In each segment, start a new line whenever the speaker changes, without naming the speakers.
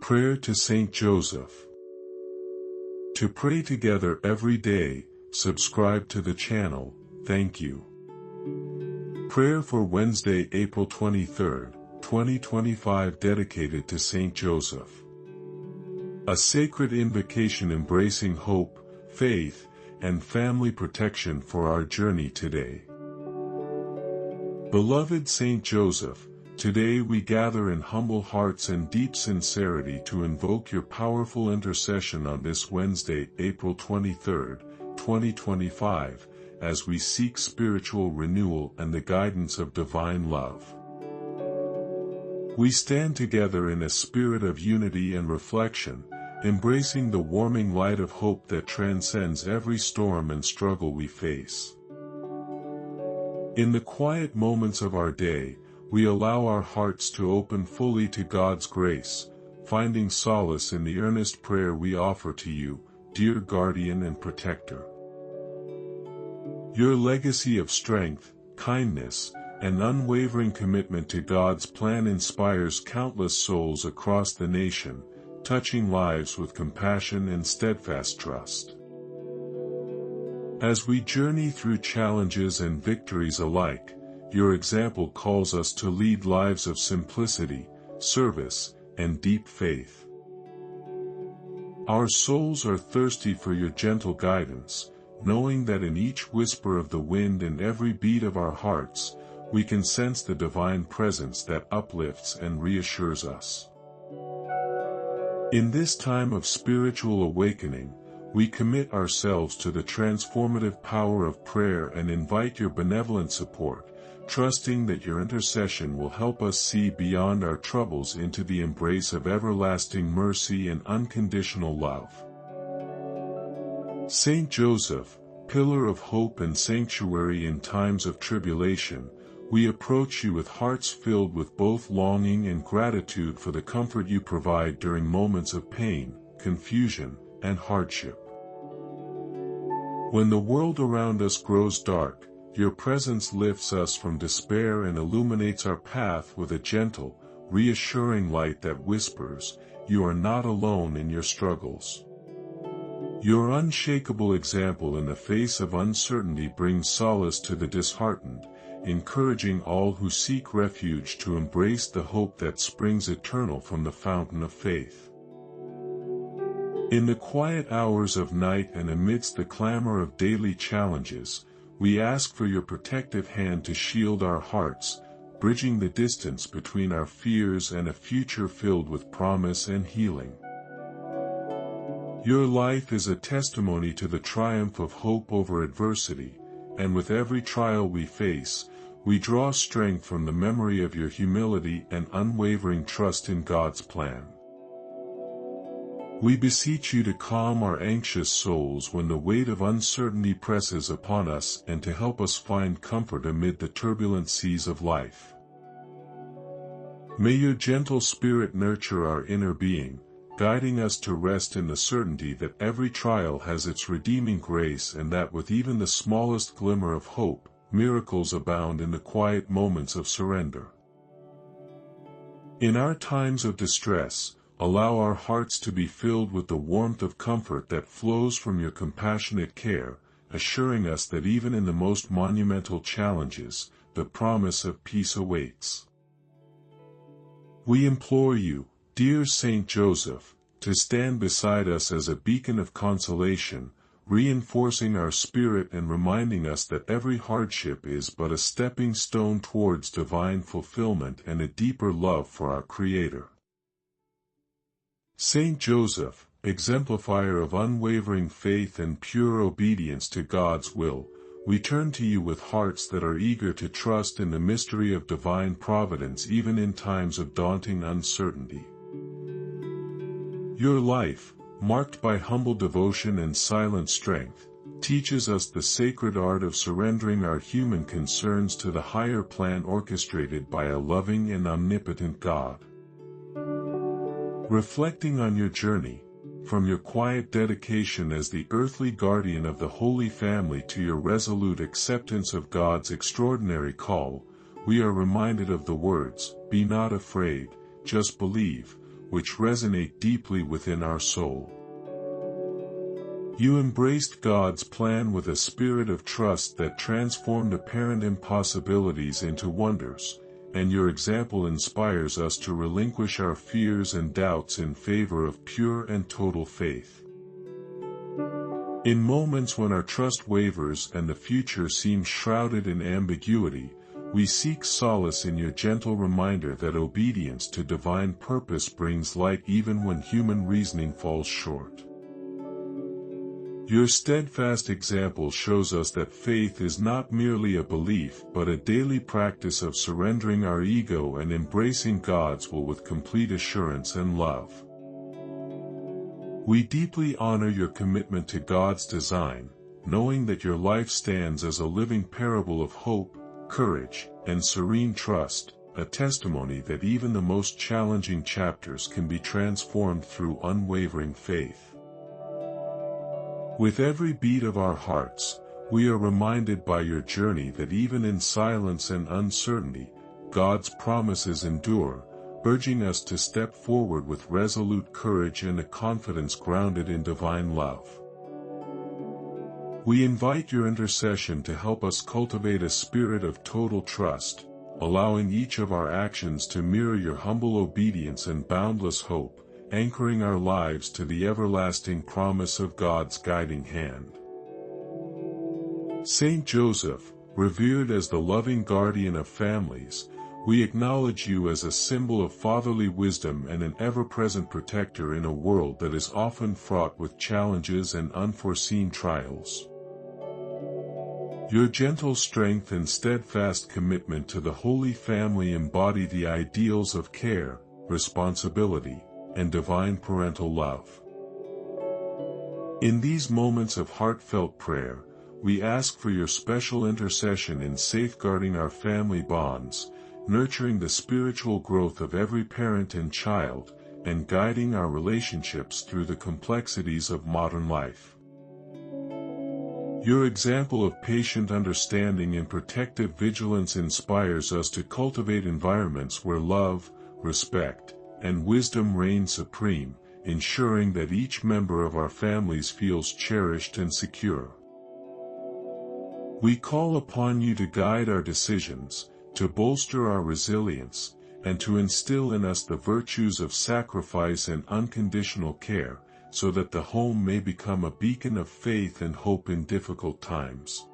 Prayer to Saint Joseph. To pray together every day, subscribe to the channel, thank you. Prayer for Wednesday, April 23, 2025, dedicated to Saint Joseph. A sacred invocation embracing hope, faith, and family protection for our journey today. Beloved Saint Joseph, today we gather in humble hearts and deep sincerity to invoke your powerful intercession on this Wednesday, April 23, 2025, as we seek spiritual renewal and the guidance of divine love. We stand together in a spirit of unity and reflection, embracing the warming light of hope that transcends every storm and struggle we face. In the quiet moments of our day, we allow our hearts to open fully to God's grace, finding solace in the earnest prayer we offer to you, dear guardian and protector. Your legacy of strength, kindness, and unwavering commitment to God's plan inspires countless souls across the nation, touching lives with compassion and steadfast trust. As we journey through challenges and victories alike, your example calls us to lead lives of simplicity, service, and deep faith. Our souls are thirsty for your gentle guidance, knowing that in each whisper of the wind and every beat of our hearts, we can sense the divine presence that uplifts and reassures us. In this time of spiritual awakening, we commit ourselves to the transformative power of prayer and invite your benevolent support, trusting that your intercession will help us see beyond our troubles into the embrace of everlasting mercy and unconditional love. Saint Joseph, pillar of hope and sanctuary in times of tribulation, we approach you with hearts filled with both longing and gratitude for the comfort you provide during moments of pain, confusion, and hardship. When the world around us grows dark, your presence lifts us from despair and illuminates our path with a gentle, reassuring light that whispers, "You are not alone in your struggles." Your unshakable example in the face of uncertainty brings solace to the disheartened, encouraging all who seek refuge to embrace the hope that springs eternal from the fountain of faith. In the quiet hours of night and amidst the clamor of daily challenges, we ask for your protective hand to shield our hearts, bridging the distance between our fears and a future filled with promise and healing. Your life is a testimony to the triumph of hope over adversity, and with every trial we face, we draw strength from the memory of your humility and unwavering trust in God's plan. We beseech you to calm our anxious souls when the weight of uncertainty presses upon us and to help us find comfort amid the turbulent seas of life. May your gentle spirit nurture our inner being, guiding us to rest in the certainty that every trial has its redeeming grace and that with even the smallest glimmer of hope, miracles abound in the quiet moments of surrender. In our times of distress, allow our hearts to be filled with the warmth of comfort that flows from your compassionate care, assuring us that even in the most monumental challenges, the promise of peace awaits. We implore you, dear Saint Joseph, to stand beside us as a beacon of consolation, reinforcing our spirit and reminding us that every hardship is but a stepping stone towards divine fulfillment and a deeper love for our Creator. Saint Joseph, exemplifier of unwavering faith and pure obedience to God's will, we turn to you with hearts that are eager to trust in the mystery of divine providence even in times of daunting uncertainty. Your life, marked by humble devotion and silent strength, teaches us the sacred art of surrendering our human concerns to the higher plan orchestrated by a loving and omnipotent God. Reflecting on your journey, from your quiet dedication as the earthly guardian of the Holy Family to your resolute acceptance of God's extraordinary call, we are reminded of the words, "Be not afraid, just believe," which resonate deeply within our soul. You embraced God's plan with a spirit of trust that transformed apparent impossibilities into wonders, and your example inspires us to relinquish our fears and doubts in favor of pure and total faith. In moments when our trust wavers and the future seems shrouded in ambiguity, we seek solace in your gentle reminder that obedience to divine purpose brings light even when human reasoning falls short. Your steadfast example shows us that faith is not merely a belief but a daily practice of surrendering our ego and embracing God's will with complete assurance and love. We deeply honor your commitment to God's design, knowing that your life stands as a living parable of hope, courage, and serene trust, a testimony that even the most challenging chapters can be transformed through unwavering faith. With every beat of our hearts, we are reminded by your journey that even in silence and uncertainty, God's promises endure, urging us to step forward with resolute courage and a confidence grounded in divine love. We invite your intercession to help us cultivate a spirit of total trust, allowing each of our actions to mirror your humble obedience and boundless hope, anchoring our lives to the everlasting promise of God's guiding hand. Saint Joseph, revered as the loving guardian of families, we acknowledge you as a symbol of fatherly wisdom and an ever-present protector in a world that is often fraught with challenges and unforeseen trials. Your gentle strength and steadfast commitment to the Holy Family embody the ideals of care, responsibility, and divine parental love. In these moments of heartfelt prayer, we ask for your special intercession in safeguarding our family bonds, nurturing the spiritual growth of every parent and child, and guiding our relationships through the complexities of modern life. Your example of patient understanding and protective vigilance inspires us to cultivate environments where love, respect, and wisdom reign supreme, ensuring that each member of our families feels cherished and secure. We call upon you to guide our decisions, to bolster our resilience, and to instill in us the virtues of sacrifice and unconditional care, so that the home may become a beacon of faith and hope in difficult times.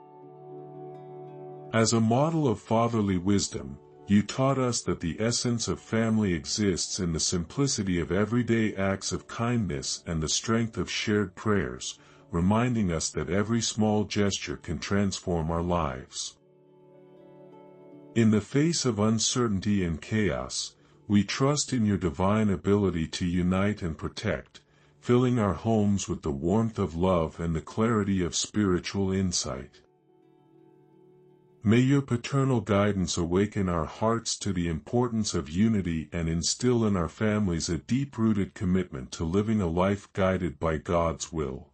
As a model of fatherly wisdom, you taught us that the essence of family exists in the simplicity of everyday acts of kindness and the strength of shared prayers, reminding us that every small gesture can transform our lives. In the face of uncertainty and chaos, we trust in your divine ability to unite and protect, filling our homes with the warmth of love and the clarity of spiritual insight. May your paternal guidance awaken our hearts to the importance of unity and instill in our families a deep-rooted commitment to living a life guided by God's will.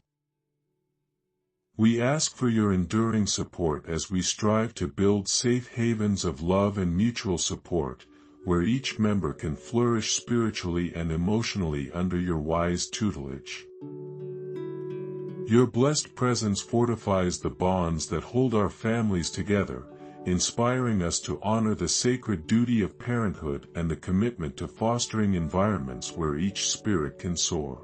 We ask for your enduring support as we strive to build safe havens of love and mutual support, where each member can flourish spiritually and emotionally under your wise tutelage. Your blessed presence fortifies the bonds that hold our families together, inspiring us to honor the sacred duty of parenthood and the commitment to fostering environments where each spirit can soar.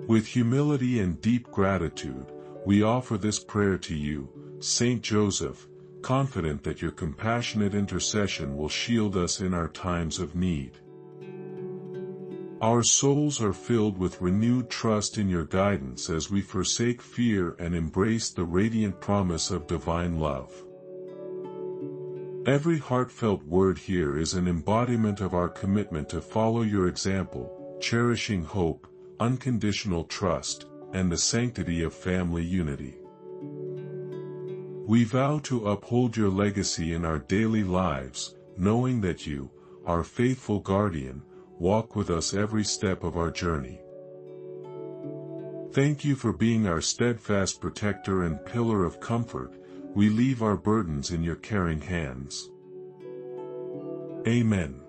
With humility and deep gratitude, we offer this prayer to you, Saint Joseph, confident that your compassionate intercession will shield us in our times of need. Our souls are filled with renewed trust in your guidance as we forsake fear and embrace the radiant promise of divine love. Every heartfelt word here is an embodiment of our commitment to follow your example, cherishing hope, unconditional trust, and the sanctity of family unity. We vow to uphold your legacy in our daily lives, knowing that you, our faithful guardian, walk with us every step of our journey. Thank you for being our steadfast protector and pillar of comfort. We leave our burdens in your caring hands. Amen.